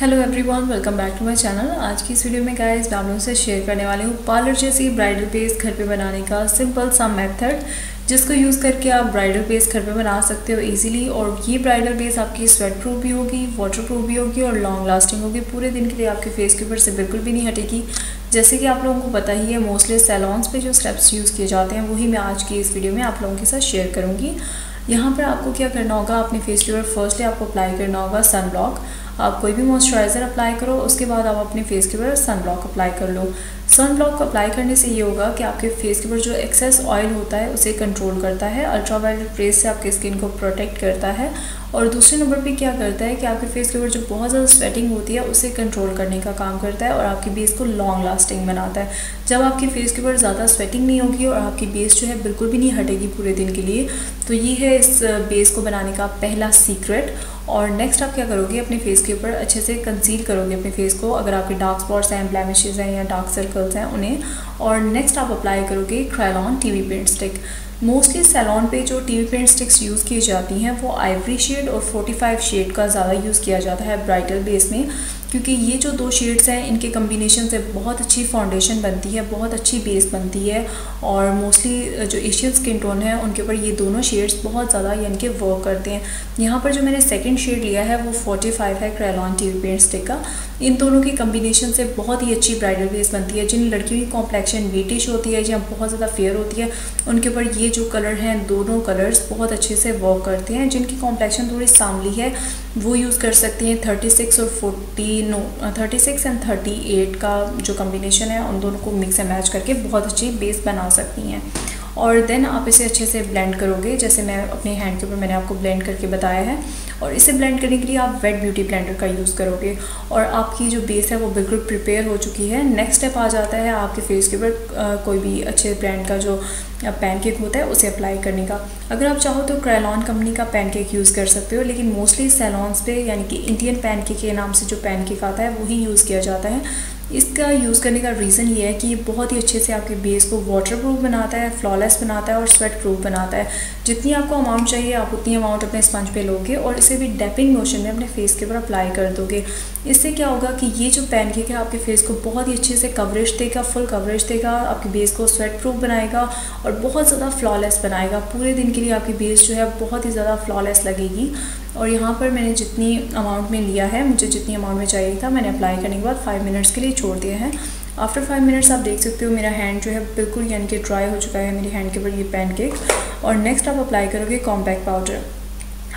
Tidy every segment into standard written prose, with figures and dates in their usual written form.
Hello everyone, welcome back to my channel. आज की इस वीडियो में गाइस मैं आप लोगों से शेयर करने वाली हूँ पार्लर जैसी ब्राइडल पेस्ट घर पे बनाने का सिंपल सा मेथड, जिसको यूज़ करके आप ब्राइडल पेस्ट घर पे बना सकते हो इजीली। और ये ब्राइडल पेस्ट आपकी स्वेट प्रूफ भी होगी, वाटर प्रूफ भी होगी और लॉन्ग लास्टिंग होगी। पूरे दिन के लिए आपके फेस के ऊपर से बिल्कुल भी नहीं हटेगी। जैसे कि आप लोगों को पता ही है, मोस्टली सैलॉन्स पे जो स्टेप्स यूज़ किए जाते हैं वही मैं आज की इस वीडियो में आप लोगों के साथ शेयर करूँगी। यहाँ पर आपको क्या करना होगा, अपने फेस के ऊपर फर्स्टली आपको अप्लाई करना होगा सन ब्लॉक। आप कोई भी मॉइस्चराइज़र अप्लाई करो, उसके बाद आप अपने फेस के ऊपर सन ब्लॉक अप्लाई कर लो। सन ब्लॉक को अप्लाई करने से ये होगा कि आपके फेस के ऊपर जो एक्सेस ऑयल होता है उसे कंट्रोल करता है, अल्ट्रावायलेट रेज से आपके स्किन को प्रोटेक्ट करता है। और दूसरे नंबर पे क्या करता है कि आपके फेस के ऊपर जो बहुत ज़्यादा स्वेटिंग होती है उसे कंट्रोल करने का काम करता है और आपकी बेस को लॉन्ग लास्टिंग बनाता है। जब आपके फेस के ऊपर ज़्यादा स्वेटिंग नहीं होगी और आपकी बेस जो है बिल्कुल भी नहीं हटेगी पूरे दिन के लिए, तो ये है इस बेस को बनाने का पहला सीक्रेट। और नेक्स्ट आप क्या करोगे, अपने फेस के ऊपर अच्छे से कंसील करोगे अपने फेस को, अगर आपके डार्क स्पॉट्स हैं, ब्लेमिशेस हैं या डार्क सर्कल्स हैं उन्हें। और नेक्स्ट आप अप्लाई करोगे Krylon TV paint stick. Mostly salon पे जो टीवी पेंट स्टिक्स यूज़ की जाती हैं वो आइवरी शेड और 45 शेड का ज़्यादा यूज़ किया जाता है ब्राइडल बेस में, क्योंकि ये जो दो शेड्स हैं इनके कम्बिनेशन से बहुत अच्छी फाउंडेशन बनती है, बहुत अच्छी बेस बनती है। और मोस्टली जो एशियन स्किन टोन है उनके ऊपर ये दोनों शेड्स बहुत ज़्यादा यानी कि वर्क करते हैं। यहाँ पर जो मैंने सेकंड शेड लिया है वो 45 है क्रायलॉन टीवी पेंट स्टिक का। इन दोनों की कम्बिनेशन से बहुत ही अच्छी ब्राइडल बेस बनती है। जिन लड़कियों की कॉम्प्लेक्शन वेटिश होती है या बहुत ज़्यादा फेयर होती है उनके ऊपर ये जो कलर हैं दोनों कलर्स बहुत अच्छे से वर्क करते हैं। जिनकी कॉम्प्लेक्शन थोड़ी सांवली है वो यूज़ कर सकती हैं 36 और 36 एंड 38 का जो कम्बिनेशन है उन दोनों को मिक्स एंड मैच करके बहुत अच्छी बेस बना सकती हैं। और देन आप इसे अच्छे से ब्लेंड करोगे, जैसे मैं अपने हैंड के ऊपर मैंने आपको ब्लेंड करके बताया है। और इसे ब्लेंड करने के लिए आप वेट ब्यूटी ब्लेंडर का यूज़ करोगे और आपकी जो बेस है वो बिल्कुल प्रिपेयर हो चुकी है। नेक्स्ट स्टेप आ जाता है आपके फेस के ऊपर कोई भी अच्छे ब्रांड का जो पैनकेक होता है उसे अप्लाई करने का। अगर आप चाहो तो क्रायलॉन कंपनी का पैनकेक यूज़ कर सकते हो, लेकिन मोस्टली सैलॉन्स पे यानी कि इंडियन पैनकेक के नाम से जो पैनकेक आता है वही यूज़ किया जाता है। इसका यूज़ करने का रीज़न ये है कि ये बहुत ही अच्छे से आपके बेस को वाटर प्रूफ बनाता है, फ्लॉलेस बनाता है और स्वेट प्रूफ बनाता है। जितनी आपको अमाउंट चाहिए आप उतनी अमाउंट अपने स्पंज पे लोगे और इसे भी डैपिंग मोशन में अपने फेस के ऊपर अप्लाई कर दोगे। इससे क्या होगा कि ये जो पैनकेक है आपके फेस को बहुत ही अच्छे से कवरेज देगा, फुल कवरेज देगा, आपकी बेस को स्वेट प्रूफ बनाएगा और बहुत ज़्यादा फ्लॉलेस बनाएगा। पूरे दिन के लिए आपकी बेस जो है बहुत ही ज़्यादा फ्लॉलेस लगेगी। और यहाँ पर मैंने जितनी अमाउंट में लिया है, मुझे जितनी अमाउंट में चाहिए था, मैंने अप्लाई करने के बाद 5 मिनट्स के लिए छोड़ दिया है। आफ्टर 5 मिनट्स आप देख सकते हो मेरा हैंड जो है बिल्कुल यानी कि ड्राई हो चुका है मेरी हैंड के ऊपर ये पैनकेक। और नेक्स्ट आप अप्लाई करोगे कॉम्पैक्ट पाउडर।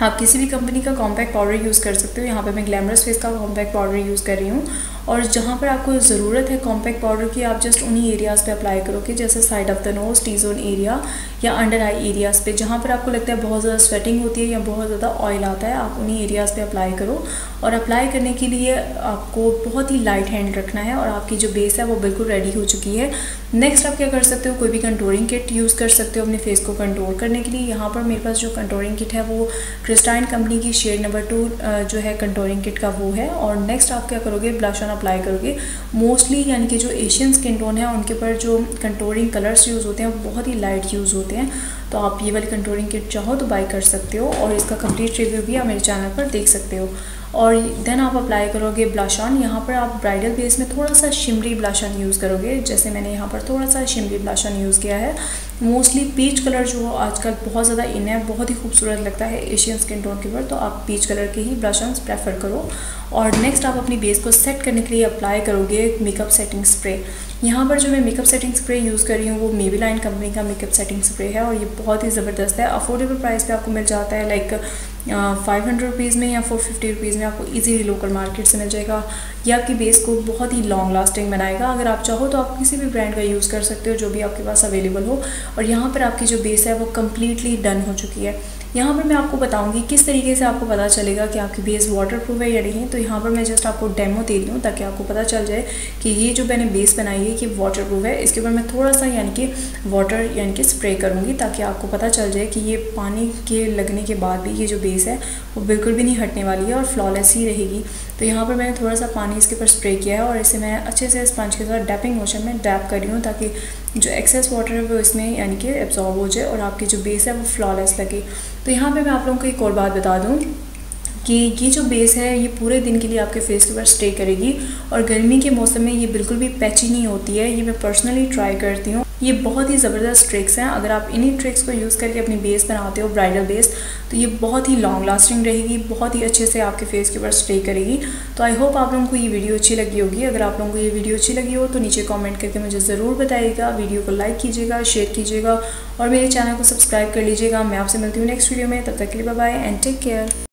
आप किसी भी कंपनी का कॉम्पैक्ट पाउडर यूज़ कर सकते हो। यहाँ पे मैं ग्लैमरस फेस का कॉम्पैक्ट पाउडर यूज़ कर रही हूँ। और जहाँ पर आपको ज़रूरत है कॉम्पैक्ट पाउडर की, आप जस्ट उन्हीं एरियाज़ पे अप्लाई करोगे, जैसे side of the nose, T zone area या अंडर आई एरियाज़ पे। जहाँ पर आपको लगता है बहुत ज़्यादा स्वेटिंग होती है या बहुत ज़्यादा ऑयल आता है, आप उन्हीं एरियाज़ पे अप्लाई करो। और अप्लाई करने के लिए आपको बहुत ही लाइट हैंड रखना है और आपकी जो बेस है वो बिल्कुल रेडी हो चुकी है। नेक्स्ट आप क्या कर सकते हो, कोई भी कंटूरिंग किट यूज़ कर सकते हो अपने फेस को कंटूर करने के लिए। यहाँ पर मेरे पास जो कंटूरिंग किट है वो क्रिस्टाइन कंपनी की शेड नंबर 2 जो है कंटूरिंग किट का वो है। और नेक्स्ट आप क्या करोगे, ब्लश ऑन अप्लाई करोगे। मोस्टली यानी कि जो एशियन स्किन टोन है उनके ऊपर जो कंटूरिंग कलर्स यूज़ होते हैं वो बहुत ही लाइट यूज़ होते हैं, तो आप ये वाली कंटूरिंग किट चाहो तो बाई कर सकते हो और इसका कंप्लीट रिव्यू भी आप मेरे चैनल पर देख सकते हो। और देन आप अप्लाई करोगे ब्लश ऑन। यहाँ पर आप ब्राइडल बेस में थोड़ा सा शिमरी ब्लश ऑन यूज़ करोगे, जैसे मैंने यहाँ पर थोड़ा सा शिमरी ब्लश ऑन यूज़ किया है। मोस्टली पीच कलर जो आजकल बहुत ज़्यादा इन है, बहुत ही खूबसूरत लगता है एशियन स्किन टोन के ऊपर, तो आप पीच कलर के ही ब्लश ऑन्स प्रेफर करो। और नेक्स्ट आप अपनी बेस को सेट करने के लिए अप्लाई करोगे मेकअप सेटिंग स्प्रे। यहाँ पर जो मैं मेकअप सेटिंग स्प्रे यूज़ कर रही हूँ वो मेबेलाइन कंपनी का मेकअप सेटिंग स्प्रे है और ये बहुत ही ज़बरदस्त है। अफोर्डेबल प्राइस पे आपको मिल जाता है, लाइक 500 रुपीज़ में या 450 रुपीज़ में आपको इजीली लोकल मार्केट से मिल जाएगा। ये आपकी बेस को बहुत ही लॉन्ग लास्टिंग बनाएगा। अगर आप चाहो तो आप किसी भी ब्रांड का यूज़ कर सकते हो जो भी आपके पास अवेलेबल हो। और यहाँ पर आपकी जो बेस है वो कम्प्लीटली डन हो चुकी है। यहाँ पर मैं आपको बताऊंगी किस तरीके से आपको पता चलेगा कि आपकी बेस वाटर प्रूफ है या नहीं। तो यहाँ पर मैं जस्ट आपको डेमो दे रही हूँ ताकि आपको पता चल जाए कि ये जो मैंने बेस बनाई है कि वाटर प्रूफ है। इसके ऊपर मैं थोड़ा सा यानी कि वाटर यानी कि स्प्रे करूँगी ताकि आपको पता चल जाए कि ये पानी के लगने के बाद भी ये जो बेस है वो बिल्कुल भी नहीं हटने वाली है और फ्लॉलेस ही रहेगी। तो यहाँ पर मैंने थोड़ा सा पानी इसके ऊपर स्प्रे किया है और इसे मैं अच्छे से स्पंज के साथ डैपिंग मोशन में डैप कर रही हूँ ताकि जो एक्सेस वाटर है वो इसमें यानी कि एब्जॉर्ब हो जाए और आपकी जो बेस है वो फ्लॉलेस लगे। तो यहाँ पे मैं आप लोगों को एक और बात बता दूँ, कि ये जो बेस है ये पूरे दिन के लिए आपके फेस के ऊपर स्टे करेगी और गर्मी के मौसम में ये बिल्कुल भी पैची नहीं होती है। ये मैं पर्सनली ट्राई करती हूँ। ये बहुत ही ज़बरदस्त ट्रिक्स हैं। अगर आप इन्हीं ट्रिक्स को यूज़ करके अपनी बेस बनाते हो ब्राइडल बेस, तो ये बहुत ही लॉन्ग लास्टिंग रहेगी, बहुत ही अच्छे से आपके फेस के ऊपर स्टे करेगी। तो आई होप आप लोगों को ये वीडियो अच्छी लगी होगी। अगर आप लोगों को ये वीडियो अच्छी लगी हो तो नीचे कमेंट करके मुझे ज़रूर बताइएगा। वीडियो को लाइक कीजिएगा, शेयर कीजिएगा और मेरे चैनल को सब्सक्राइब कर लीजिएगा। मैं आपसे मिलती हूँ नेक्स्ट वीडियो में। तब तक के लिए bye bye and take care.